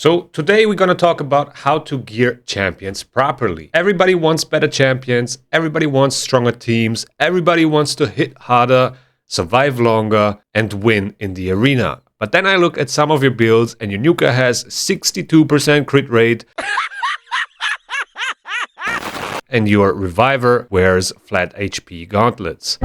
So today we're gonna talk about how to gear champions properly. Everybody wants better champions, everybody wants stronger teams, everybody wants to hit harder, survive longer, and win in the arena. But then I look at some of your builds and your nuker has 62% crit rate and your reviver wears flat HP gauntlets.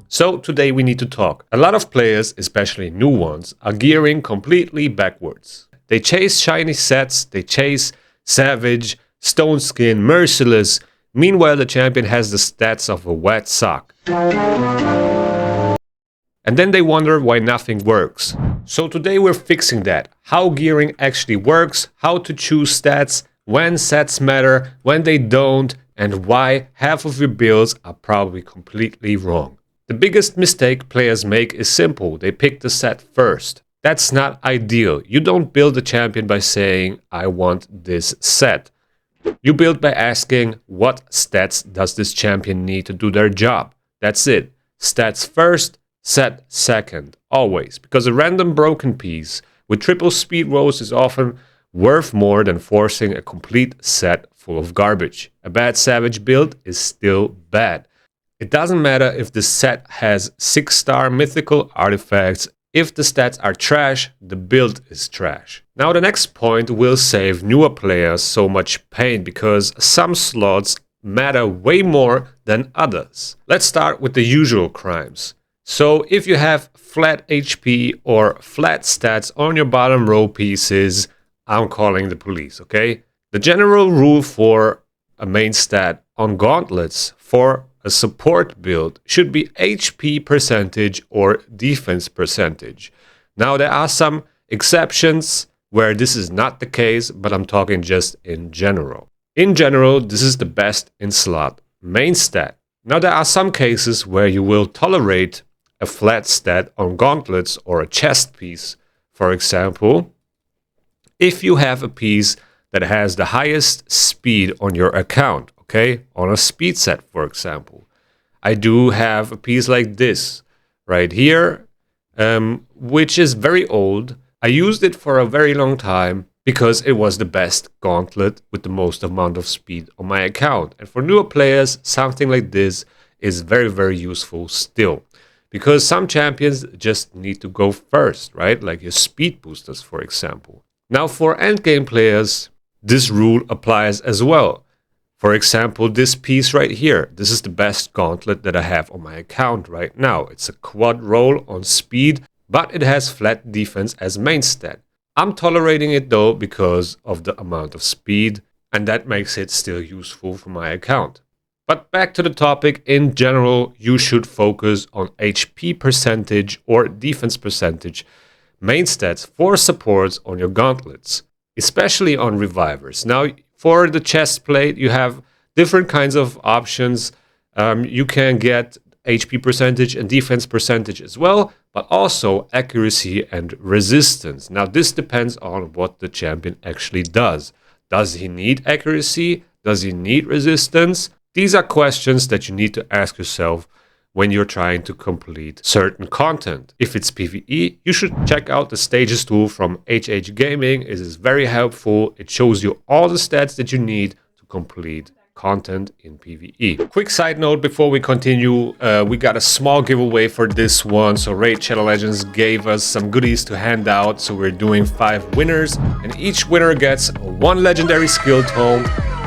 So today we need to talk. A lot of players, especially new ones, are gearing completely backwards. They chase shiny sets, they chase Savage, Stone Skin, Merciless. Meanwhile, the champion has the stats of a wet sock. And then they wonder why nothing works. So today we're fixing that. How gearing actually works, how to choose stats, when sets matter, when they don't, and why half of your builds are probably completely wrong. The biggest mistake players make is simple. They pick the set first. That's not ideal. You don't build a champion by saying, I want this set. You build by asking, what stats does this champion need to do their job? That's it. Stats first, set second. Always. Because a random broken piece with triple speed rolls is often worth more than forcing a complete set full of garbage. A bad Savage build is still bad. It doesn't matter if the set has 6-star mythical artifacts. If the stats are trash, the build is trash. Now the next point will save newer players so much pain because some slots matter way more than others. Let's start with the usual crimes. So if you have flat HP or flat stats on your bottom row pieces, I'm calling the police, okay? The general rule for a main stat on gauntlets for a support build should be HP percentage or defense percentage. Now there are some exceptions where this is not the case, but I'm talking just in general. In general, this is the best in slot main stat. Now there are some cases where you will tolerate a flat stat on gauntlets or a chest piece. For example, if you have a piece that has the highest speed on your account, okay, on a speed set, for example. I do have a piece like this right here, which is very old. I used it for a very long time because it was the best gauntlet with the most amount of speed on my account. And for newer players, something like this is very, very useful still. Because some champions just need to go first, right? Like your speed boosters, for example. Now for endgame players, this rule applies as well. For example, this piece right here. This is the best gauntlet that I have on my account right now. It's a quad roll on speed, but it has flat defense as main stat. I'm tolerating it though because of the amount of speed, and that makes it still useful for my account. But back to the topic, in general, you should focus on HP percentage or defense percentage main stats for supports on your gauntlets, especially on revivers. Now, for the chest plate, you have different kinds of options. You can get HP percentage and defense percentage as well, but also accuracy and resistance. Now, this depends on what the champion actually does. Does he need accuracy? Does he need resistance? These are questions that you need to ask yourself when you're trying to complete certain content. If it's PvE, you should check out the stages tool from HH Gaming. It is very helpful. It shows you all the stats that you need to complete content in PvE. Quick side note before we continue, we got a small giveaway for this one. So Raid Shadow Legends gave us some goodies to hand out. So we're doing 5 winners and each winner gets 1 legendary skill tome,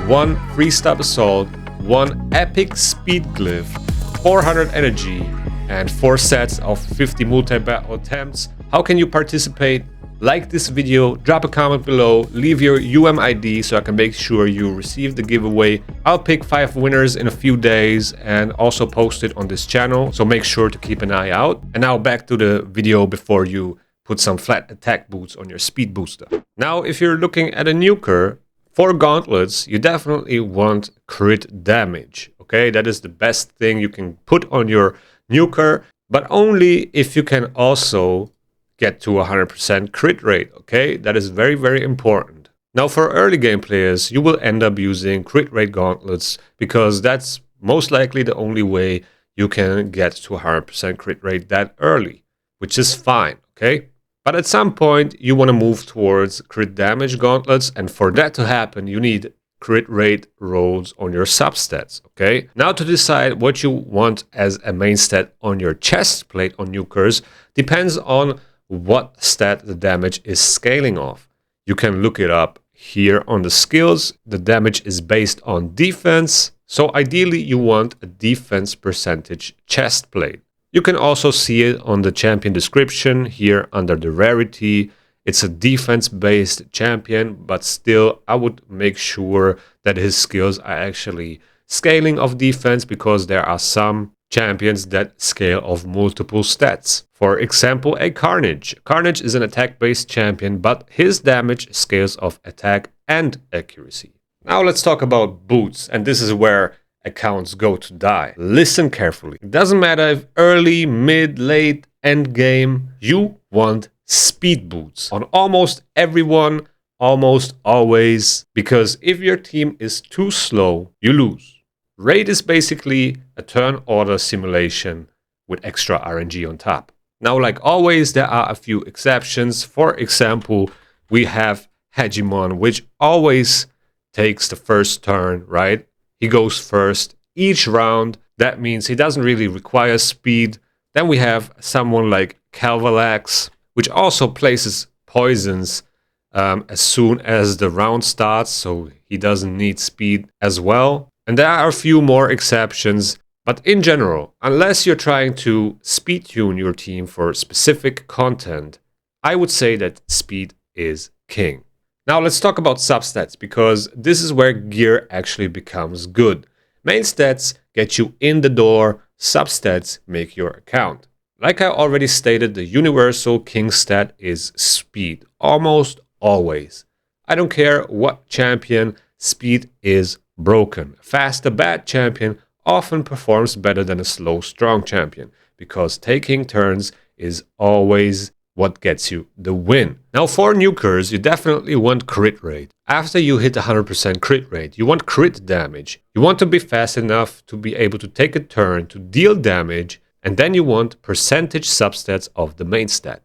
1 free stop assault, 1 epic speed glyph, 400 energy, and 4 sets of 50 multi-battle attempts. How can you participate? Like this video, drop a comment below, leave your UMID so I can make sure you receive the giveaway. I'll pick 5 winners in a few days and also post it on this channel, so make sure to keep an eye out. And now back to the video before you put some flat attack boots on your speed booster. Now, if you're looking at a nuker, for gauntlets, you definitely want crit damage. Okay, that is the best thing you can put on your nuker, but only if you can also get to 100% crit rate. Okay, that is very, very important. Now, for early game players, you will end up using crit rate gauntlets because that's most likely the only way you can get to 100% crit rate that early, which is fine. Okay, But at some point, you want to move towards crit damage gauntlets, and for that to happen, you need crit rate rolls on your substats, okay? Now to decide what you want as a main stat on your chest plate on nukers depends on what stat the damage is scaling off. You can look it up here on the skills. The damage is based on defense, so ideally you want a defense percentage chest plate. You can also see it on the champion description here under the rarity. It's a defense-based champion, but still I would make sure that his skills are actually scaling of defense, because there are some champions that scale of multiple stats. For example, a Carnage. Carnage is an attack-based champion, but his damage scales of attack and accuracy. Now let's talk about boots, and this is where accounts go to die. Listen carefully. It doesn't matter if early, mid, late, end game, you want speed boots on almost everyone, almost always, because if your team is too slow, you lose. Raid is basically a turn order simulation with extra RNG on top. Now, like always, there are a few exceptions. For example, we have Hegemon, which always takes the first turn, right? He goes first each round. That means he doesn't really require speed. Then we have someone like Calvalax, which also places poisons as soon as the round starts, so he doesn't need speed as well. And there are a few more exceptions, but in general, unless you're trying to speed tune your team for specific content, I would say that speed is king. Now let's talk about substats, because this is where gear actually becomes good. Main stats get you in the door, substats make your account. Like I already stated, the universal king stat is speed, almost always. I don't care what champion, speed is broken. A fast, a bad champion often performs better than a slow, strong champion, because taking turns is always what gets you the win. Now for nukers, you definitely want crit rate. After you hit 100% crit rate, you want crit damage. You want to be fast enough to be able to take a turn to deal damage, and then you want percentage substats of the main stat.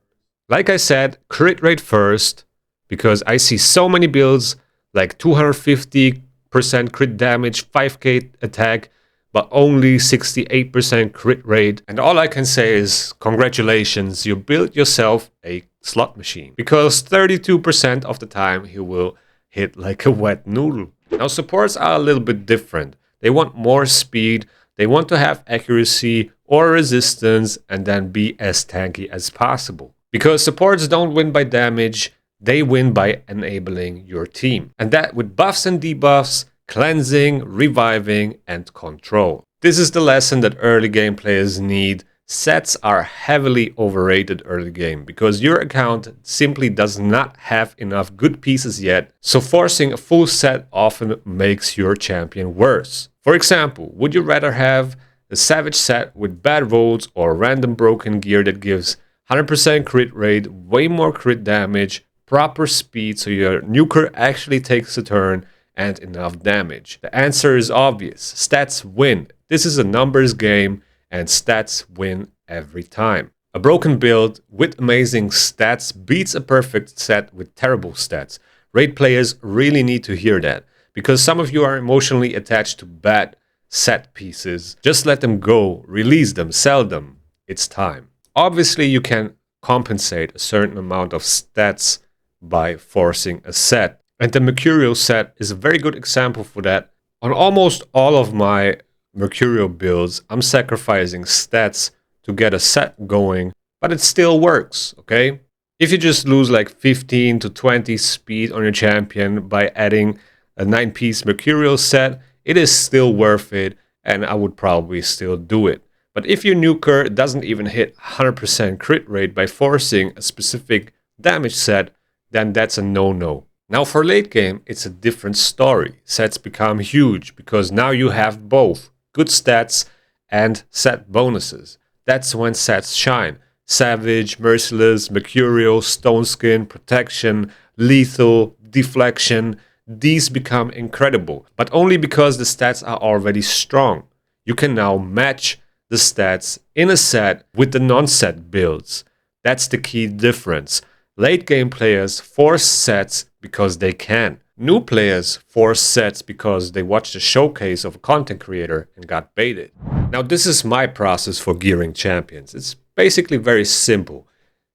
Like I said, crit rate first, because I see so many builds like 250% crit damage, 5k attack, but only 68% crit rate. And all I can say is congratulations, you built yourself a slot machine, because 32% of the time he will hit like a wet noodle. Now supports are a little bit different. They want more speed, they want to have accuracy or resistance, and then be as tanky as possible. Because supports don't win by damage, they win by enabling your team. And that with buffs and debuffs, cleansing, reviving, and control. This is the lesson that early game players need. Sets are heavily overrated early game, because your account simply does not have enough good pieces yet, so forcing a full set often makes your champion worse. For example, would you rather have a savage set with bad rolls or random broken gear that gives 100% crit rate, way more crit damage, proper speed so your nuker actually takes a turn, and enough damage? The answer is obvious. Stats win. This is a numbers game, and stats win every time. A broken build with amazing stats beats a perfect set with terrible stats. Raid players really need to hear that, because some of you are emotionally attached to bad set pieces. Just let them go, release them, sell them. It's time. Obviously, you can compensate a certain amount of stats by forcing a set. And the Mercurial set is a very good example for that. On almost all of my Mercurial builds, I'm sacrificing stats to get a set going, but it still works, okay? If you just lose like 15 to 20 speed on your champion by adding a 9-piece Mercurial set, it is still worth it, and I would probably still do it. But if your nuker doesn't even hit 100% crit rate by forcing a specific damage set, then that's a no-no. Now for late game, it's a different story. Sets become huge, because now you have both good stats and set bonuses. That's when sets shine. Savage, Merciless, Mercurial, Stone Skin, Protection, Lethal, Deflection. These become incredible, but only because the stats are already strong. You can now match the stats in a set with the non-set builds. That's the key difference. Late game players force sets because they can. New players force sets because they watched a showcase of a content creator and got baited. Now this is my process for gearing champions. It's basically very simple.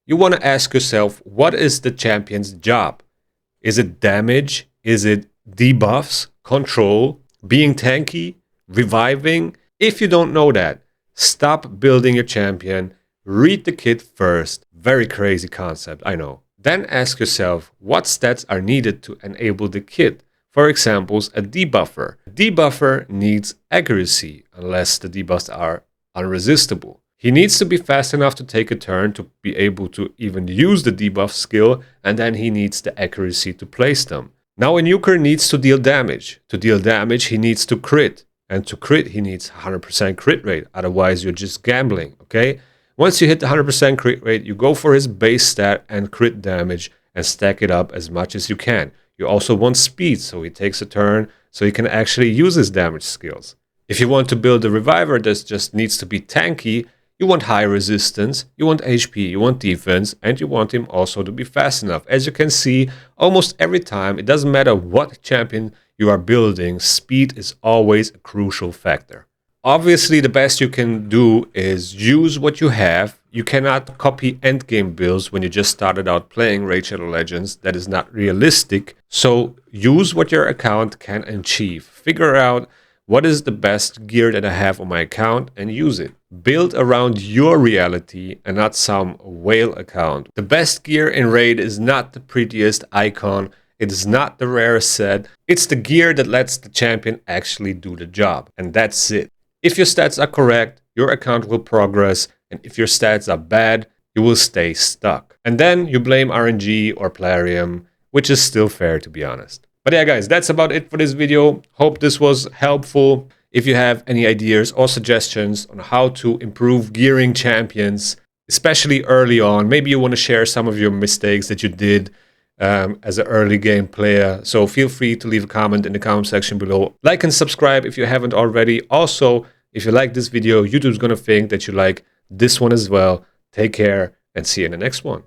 You want to ask yourself, what is the champion's job? Is it damage? Is it debuffs, control, being tanky, reviving? If you don't know that, stop building your champion, read the kit first. Very crazy concept, I know. Then ask yourself what stats are needed to enable the kit. For example, a debuffer. A debuffer needs accuracy unless the debuffs are unresistible. He needs to be fast enough to take a turn to be able to even use the debuff skill, and then he needs the accuracy to place them. Now a nuker needs to deal damage. To deal damage, he needs to crit. And to crit, he needs 100% crit rate. Otherwise, you're just gambling, okay? Once you hit the 100% crit rate, you go for his base stat and crit damage and stack it up as much as you can. You also want speed, so he takes a turn so he can actually use his damage skills. If you want to build a reviver that just needs to be tanky, you want high resistance, you want HP, you want defense, and you want him also to be fast enough. As you can see, almost every time, it doesn't matter what champion you are building, speed is always a crucial factor. Obviously, the best you can do is use what you have. You cannot copy endgame builds when you just started out playing Raid Shadow Legends. That is not realistic. So use what your account can achieve. Figure out what is the best gear that I have on my account and use it. Build around your reality and not some whale account. The best gear in Raid is not the prettiest icon. It is not the rarest set. It's the gear that lets the champion actually do the job. And that's it. If your stats are correct, your account will progress. And if your stats are bad, you will stay stuck. And then you blame RNG or Plarium, which is still fair to be honest. But yeah guys, that's about it for this video. Hope this was helpful. If you have any ideas or suggestions on how to improve gearing champions, especially early on, maybe you want to share some of your mistakes that you did as an early game player. So feel free to leave a comment in the comment section below. Like and subscribe if you haven't already. Also, if you like this video, YouTube's going to think that you like this one as well. Take care and see you in the next one.